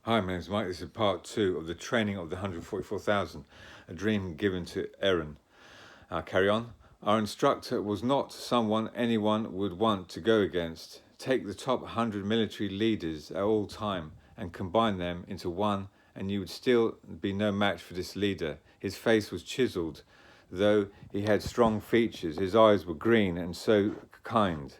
Hi, my name is Mike. This is part 2 of the training of the 144,000, a dream given to Erin. Carry on. Our instructor was not someone anyone would want to go against. Take the top 100 military leaders at all time and combine them into one, and you would still be no match for this leader. His face was chiseled, though he had strong features. His eyes were green and so kind.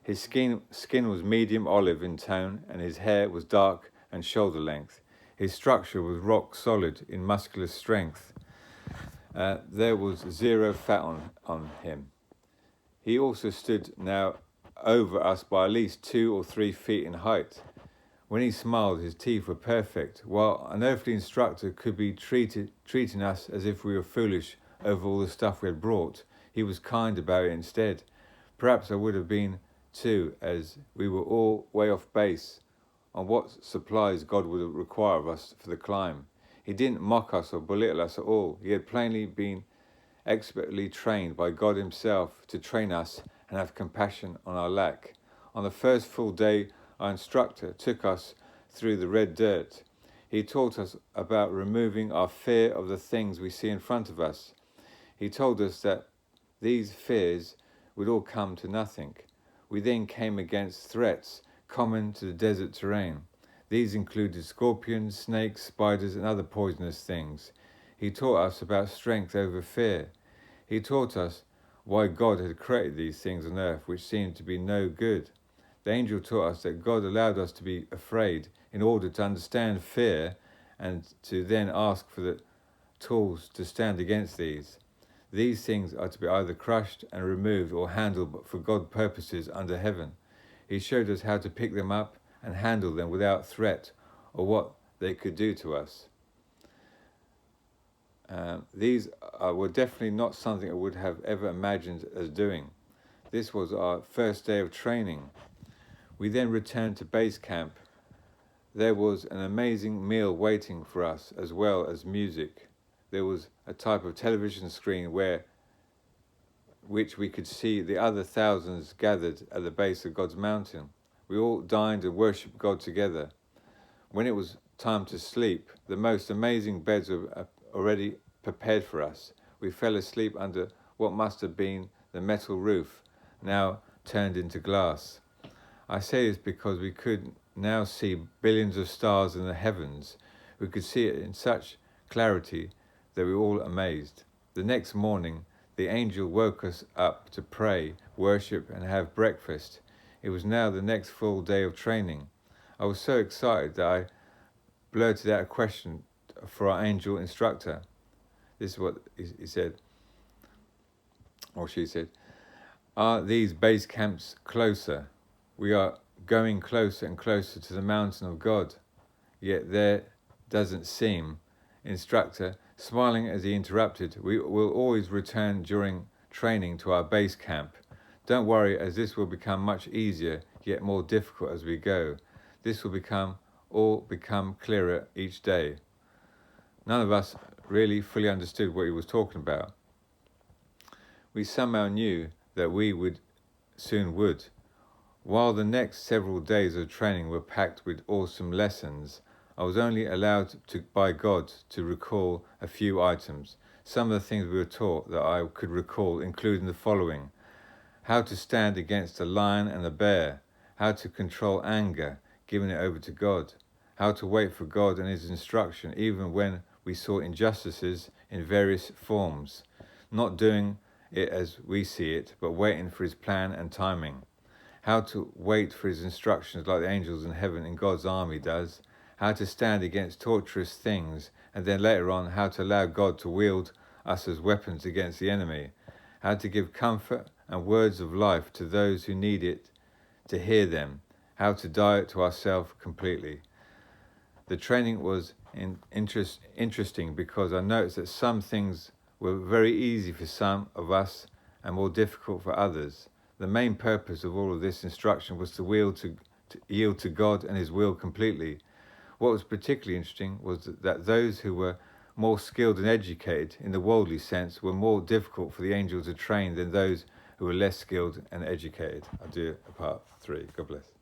His skin was medium olive in tone, and his hair was dark and shoulder length. His structure was rock solid in muscular strength. There was zero fat on him. He also stood now over us by at least 2 or 3 feet in height. When he smiled, his teeth were perfect, while an earthly instructor could be treating us as if we were foolish over all the stuff we had brought. He was kind about it instead. Perhaps I would have been too, as we were all way off base on what supplies God would require of us for the climb. He didn't mock us or belittle us at all. He had plainly been expertly trained by God himself to train us and have compassion on our lack. On the first full day, our instructor took us through the red dirt. He taught us about removing our fear of the things we see in front of us. He told us that these fears would all come to nothing. We then came against threats common to the desert terrain. These included scorpions, snakes, spiders, and other poisonous things. He taught us about strength over fear. He taught us why God had created these things on earth which seemed to be no good. The angel taught us that God allowed us to be afraid in order to understand fear and to then ask for the tools to stand against these. These things are to be either crushed and removed or handled for God's purposes under heaven. He showed us how to pick them up and handle them without threat or what they could do to us. These were definitely not something I would have ever imagined as doing. This was our first day of training. We then returned to base camp. There was an amazing meal waiting for us, as well as music. There was a type of television screen which we could see the other thousands gathered at the base of God's mountain. We all dined and worshipped God together. When it was time to sleep, the most amazing beds were already prepared for us. We fell asleep under what must have been the metal roof, now turned into glass. I say this because we could now see billions of stars in the heavens. We could see it in such clarity that we were all amazed. The next morning, the angel woke us up to pray, worship, and have breakfast. It was now the next full day of training. I was so excited that I blurted out a question for our angel instructor. This is what he said, or she said. Are these base camps closer? We are going closer and closer to the mountain of God. Yet there doesn't seem. Instructor, smiling as he interrupted, we will always return during training to our base camp. Don't worry, as this will become much easier, yet more difficult as we go. This will become clearer each day. None of us really fully understood what he was talking about. We somehow knew that we soon would. While the next several days of training were packed with awesome lessons, I was only allowed by God to recall a few items. Some of the things we were taught that I could recall, including the following: how to stand against a lion and a bear, how to control anger, giving it over to God, how to wait for God and his instruction even when we saw injustices in various forms, not doing it as we see it, but waiting for his plan and timing, how to wait for his instructions like the angels in heaven in God's army does, how to stand against torturous things, and then later on how to allow God to wield us as weapons against the enemy, how to give comfort and words of life to those who need it to hear them, how to die to ourselves completely. The training was interesting because I noticed that some things were very easy for some of us and more difficult for others. The main purpose of all of this instruction was to yield to God and his will completely. What was particularly interesting was that those who were more skilled and educated in the worldly sense were more difficult for the angel to train than those who were less skilled and educated. I'll do part 3. God bless.